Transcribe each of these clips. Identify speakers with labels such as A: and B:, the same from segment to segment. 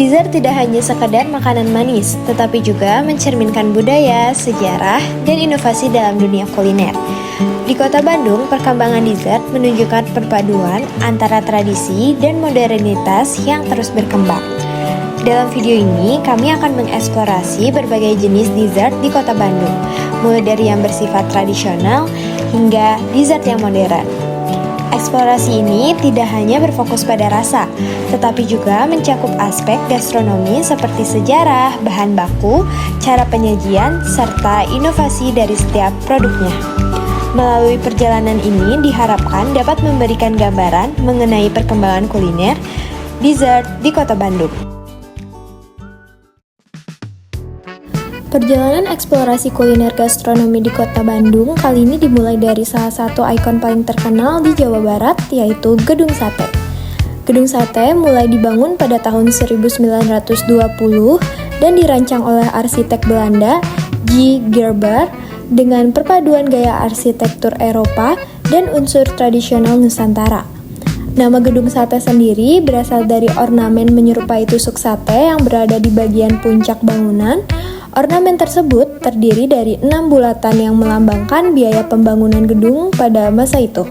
A: Dessert tidak hanya sekadar makanan manis, tetapi juga mencerminkan budaya, sejarah, dan inovasi dalam dunia kuliner. Di Kota Bandung, perkembangan dessert menunjukkan perpaduan antara tradisi dan modernitas yang terus berkembang. Dalam video ini, kami akan mengeksplorasi berbagai jenis dessert di Kota Bandung, mulai dari yang bersifat tradisional hingga dessert yang modern. Eksplorasi ini tidak hanya berfokus pada rasa, tetapi juga mencakup aspek gastronomi seperti sejarah, bahan baku, cara penyajian, serta inovasi dari setiap produknya. Melalui perjalanan ini diharapkan dapat memberikan gambaran mengenai perkembangan kuliner dessert di Kota Bandung. Perjalanan eksplorasi kuliner gastronomi di Kota Bandung kali ini dimulai dari salah satu ikon paling terkenal di Jawa Barat, yaitu Gedung Sate. Gedung Sate mulai dibangun pada tahun 1920 dan dirancang oleh arsitek Belanda J. Gerber dengan perpaduan gaya arsitektur Eropa dan unsur tradisional Nusantara. Nama Gedung Sate sendiri berasal dari ornamen menyerupai tusuk sate yang berada di bagian puncak bangunan. Ornamen tersebut terdiri dari 6 bulatan yang melambangkan biaya pembangunan gedung pada masa itu.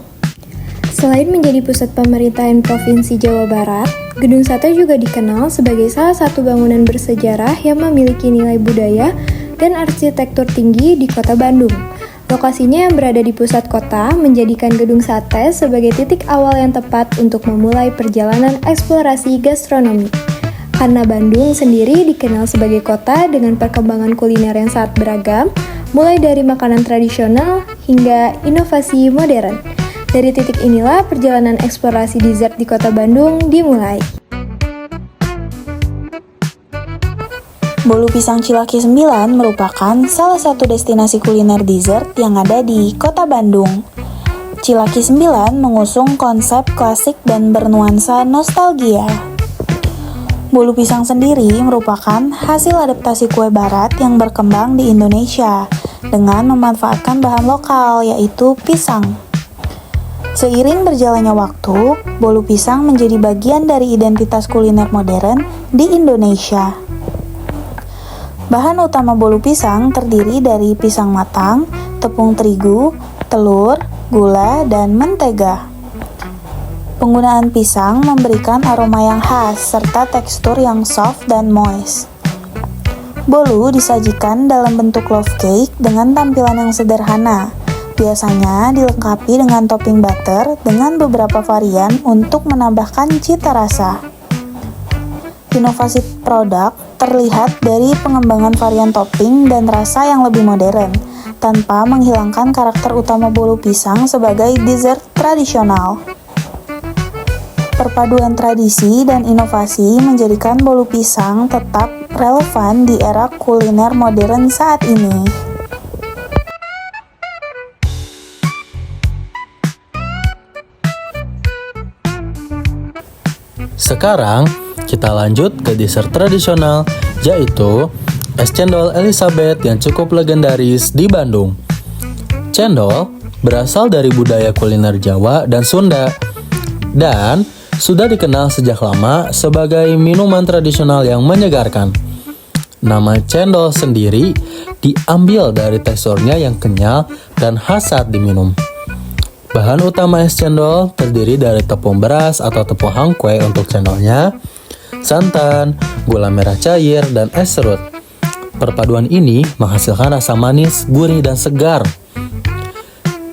A: Selain menjadi pusat pemerintahan Provinsi Jawa Barat, Gedung Sate juga dikenal sebagai salah satu bangunan bersejarah yang memiliki nilai budaya dan arsitektur tinggi di Kota Bandung. Lokasinya yang berada di pusat kota menjadikan Gedung Sate sebagai titik awal yang tepat untuk memulai perjalanan eksplorasi gastronomi. Karena Bandung sendiri dikenal sebagai kota dengan perkembangan kuliner yang sangat beragam, mulai dari makanan tradisional hingga inovasi modern. Dari titik inilah perjalanan eksplorasi dessert di Kota Bandung dimulai.
B: Bolu Pisang Cilaki 9 merupakan salah satu destinasi kuliner dessert yang ada di Kota Bandung. Cilaki 9 mengusung konsep klasik dan bernuansa nostalgia. Bolu pisang sendiri merupakan hasil adaptasi kue barat yang berkembang di Indonesia dengan memanfaatkan bahan lokal yaitu pisang. Seiring berjalannya waktu, bolu pisang menjadi bagian dari identitas kuliner modern di Indonesia. Bahan utama bolu pisang terdiri dari pisang matang, tepung terigu, telur, gula, dan mentega. Penggunaan pisang memberikan aroma yang khas serta tekstur yang soft dan moist. Bolu disajikan dalam bentuk loaf cake dengan tampilan yang sederhana. Biasanya dilengkapi dengan topping butter dengan beberapa varian untuk menambahkan cita rasa. Inovasi produk terlihat dari pengembangan varian topping dan rasa yang lebih modern, tanpa menghilangkan karakter utama bolu pisang sebagai dessert tradisional. Perpaduan tradisi dan inovasi menjadikan bolu pisang tetap relevan di era kuliner modern saat ini.
C: Sekarang, kita lanjut ke dessert tradisional, yaitu es cendol Elizabeth yang cukup legendaris di Bandung. Cendol berasal dari budaya kuliner Jawa dan Sunda, dan sudah dikenal sejak lama sebagai minuman tradisional yang menyegarkan. Nama cendol sendiri diambil dari teksturnya yang kenyal dan khas saat diminum. Bahan utama es cendol terdiri dari tepung beras atau tepung hangkwe untuk cendolnya, santan, gula merah cair, dan es serut. Perpaduan ini menghasilkan rasa manis, gurih, dan segar.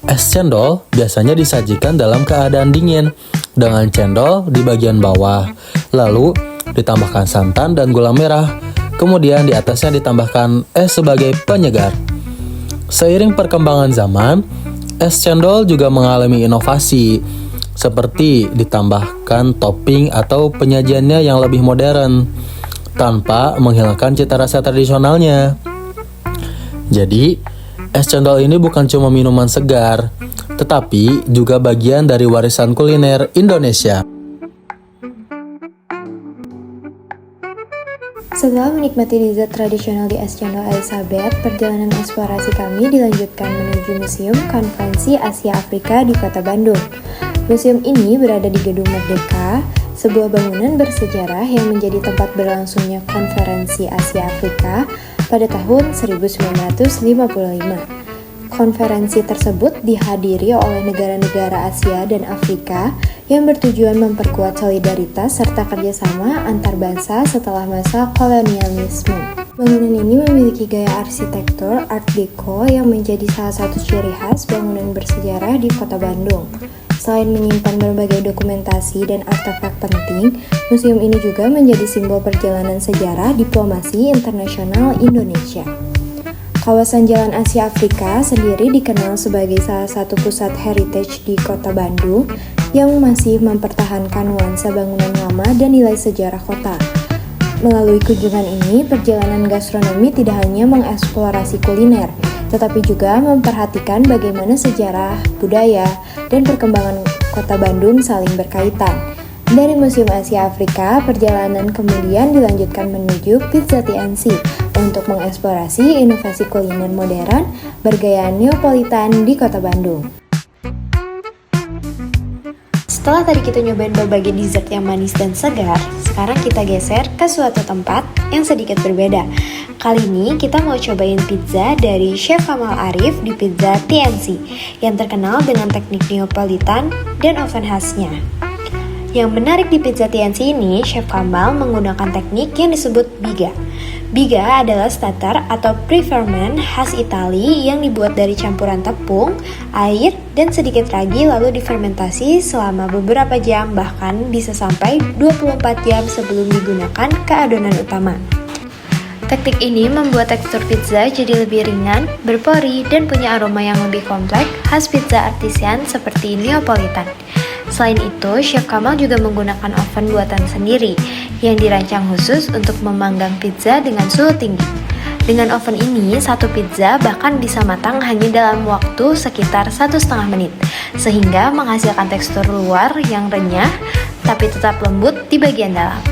C: Es cendol biasanya disajikan dalam keadaan dingin, dengan cendol di bagian bawah, lalu ditambahkan santan dan gula merah, kemudian di atasnya ditambahkan es sebagai penyegar. Seiring perkembangan zaman, es cendol juga mengalami inovasi, seperti ditambahkan topping atau penyajiannya yang lebih modern, tanpa menghilangkan cita rasa tradisionalnya. Jadi, es cendol ini bukan cuma minuman segar, tetapi juga bagian dari warisan kuliner Indonesia.
A: Setelah menikmati dessert tradisional di es cendol Elizabeth, perjalanan eksplorasi kami dilanjutkan menuju Museum Konferensi Asia Afrika di Kota Bandung. Museum ini berada di Gedung Merdeka, sebuah bangunan bersejarah yang menjadi tempat berlangsungnya Konferensi Asia Afrika pada tahun 1955. Konferensi tersebut dihadiri oleh negara-negara Asia dan Afrika yang bertujuan memperkuat solidaritas serta kerjasama antar bangsa setelah masa kolonialisme. Bangunan ini memiliki gaya arsitektur Art Deco yang menjadi salah satu ciri khas bangunan bersejarah di Kota Bandung. Selain menyimpan berbagai dokumentasi dan artefak penting, museum ini juga menjadi simbol perjalanan sejarah diplomasi internasional Indonesia. Kawasan Jalan Asia Afrika sendiri dikenal sebagai salah satu pusat heritage di Kota Bandung yang masih mempertahankan nuansa bangunan lama dan nilai sejarah kota. Melalui kunjungan ini, perjalanan gastronomi tidak hanya mengeksplorasi kuliner, tetapi juga memperhatikan bagaimana sejarah, budaya, dan perkembangan Kota Bandung saling berkaitan. Dari Museum Asia Afrika, perjalanan kemudian dilanjutkan menuju Pizza TNC untuk mengeksplorasi inovasi kuliner modern bergaya Neapolitan di Kota Bandung. Setelah tadi kita nyobain berbagai dessert yang manis dan segar, sekarang kita geser ke suatu tempat yang sedikit berbeda. Kali ini kita mau cobain pizza dari Chef Kamal Arif di Pizza TNC yang terkenal dengan teknik Neapolitan dan oven khasnya. Yang menarik di Pizza TNC ini, Chef Kamal menggunakan teknik yang disebut biga. Biga adalah starter atau pre-ferment khas Itali yang dibuat dari campuran tepung, air, dan sedikit ragi lalu difermentasi selama beberapa jam, bahkan bisa sampai 24 jam sebelum digunakan ke adonan utama. Teknik ini membuat tekstur pizza jadi lebih ringan, berpori, dan punya aroma yang lebih kompleks khas pizza artisan seperti Neapolitan. Selain itu, Chef Kamal juga menggunakan oven buatan sendiri yang dirancang khusus untuk memanggang pizza dengan suhu tinggi. Dengan oven ini, satu pizza bahkan bisa matang hanya dalam waktu sekitar 1,5 menit, sehingga menghasilkan tekstur luar yang renyah tapi tetap lembut di bagian dalam.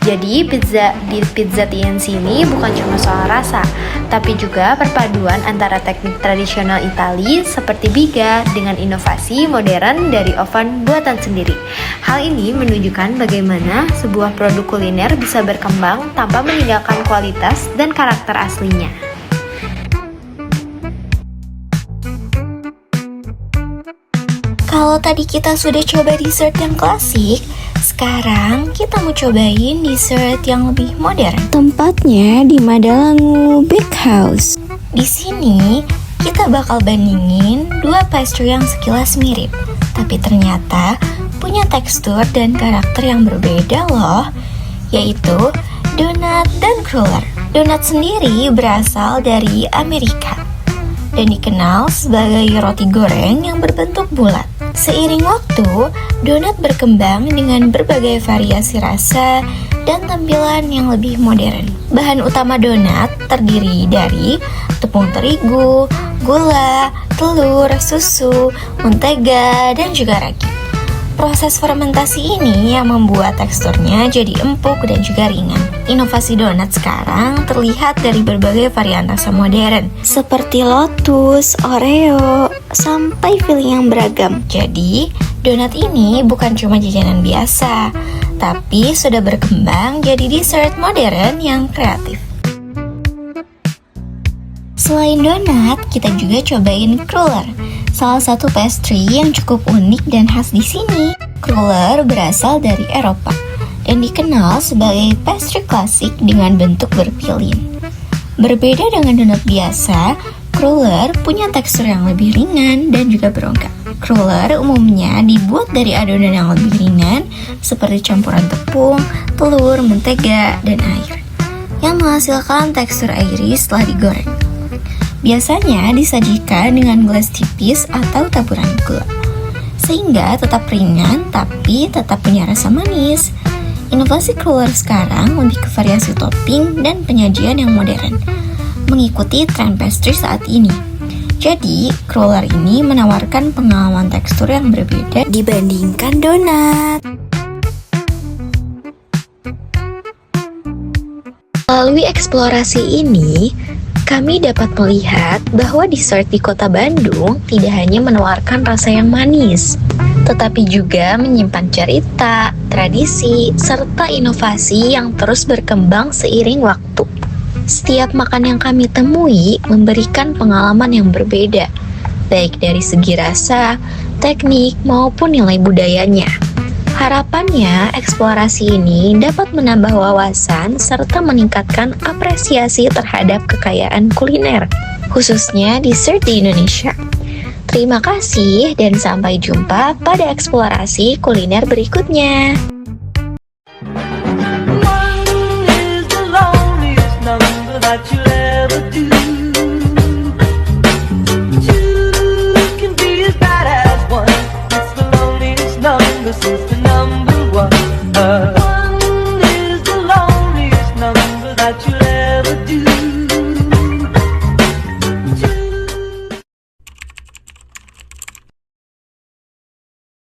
A: Jadi pizza di Pizza TNC ini bukan cuma soal rasa, tapi juga perpaduan antara teknik tradisional Itali seperti biga dengan inovasi modern dari oven buatan sendiri. Hal ini menunjukkan bagaimana sebuah produk kuliner bisa berkembang tanpa meninggalkan kualitas dan karakter aslinya.
B: Kalau tadi kita sudah coba dessert yang klasik, sekarang kita mau cobain dessert yang lebih modern. Tempatnya di Madalangu Bakehouse. Di sini kita bakal bandingin dua pastry yang sekilas mirip, tapi ternyata punya tekstur dan karakter yang berbeda loh, yaitu donat dan cruller. Donat sendiri berasal dari Amerika dan dikenal sebagai roti goreng yang berbentuk bulat. Seiring waktu, donat berkembang dengan berbagai variasi rasa dan tampilan yang lebih modern. Bahan utama donat terdiri dari tepung terigu, gula, telur, susu, mentega, dan juga ragi. Proses fermentasi ini yang membuat teksturnya jadi empuk dan juga ringan. Inovasi donat sekarang terlihat dari berbagai varian rasa modern, seperti Lotus, Oreo, sampai filling yang beragam. Jadi, donat ini bukan cuma jajanan biasa, tapi sudah berkembang jadi dessert modern yang kreatif. Selain donat, kita juga cobain cruller, salah satu pastry yang cukup unik dan khas di sini. Cruller berasal dari Eropa dan dikenal sebagai pastry klasik dengan bentuk berpilin. Berbeda dengan donat biasa, cruller punya tekstur yang lebih ringan dan juga berongga. Cruller umumnya dibuat dari adonan yang lebih ringan seperti campuran tepung, telur, mentega, dan air, yang menghasilkan tekstur airy setelah digoreng. Biasanya disajikan dengan gelas tipis atau taburan gula, sehingga tetap ringan tapi tetap punya rasa manis. Inovasi cruller sekarang lebih ke variasi topping dan penyajian yang modern, mengikuti tren pastry saat ini. Jadi, cruller ini menawarkan pengalaman tekstur yang berbeda dibandingkan donat. Melalui eksplorasi ini,
D: Kami dapat melihat bahwa dessert di kota Bandung tidak hanya menawarkan rasa yang manis, tetapi juga menyimpan cerita, tradisi, serta inovasi yang terus berkembang seiring waktu. Setiap makan yang kami temui memberikan pengalaman yang berbeda, baik dari segi rasa, teknik, maupun nilai budayanya. Harapannya, eksplorasi ini dapat menambah wawasan serta meningkatkan apresiasi terhadap kekayaan kuliner, khususnya dessert di Indonesia. Terima kasih dan sampai jumpa pada eksplorasi kuliner berikutnya.
E: One is the loneliest number that you'll ever do. Two can be as bad as one. It's the loneliest number since the number one.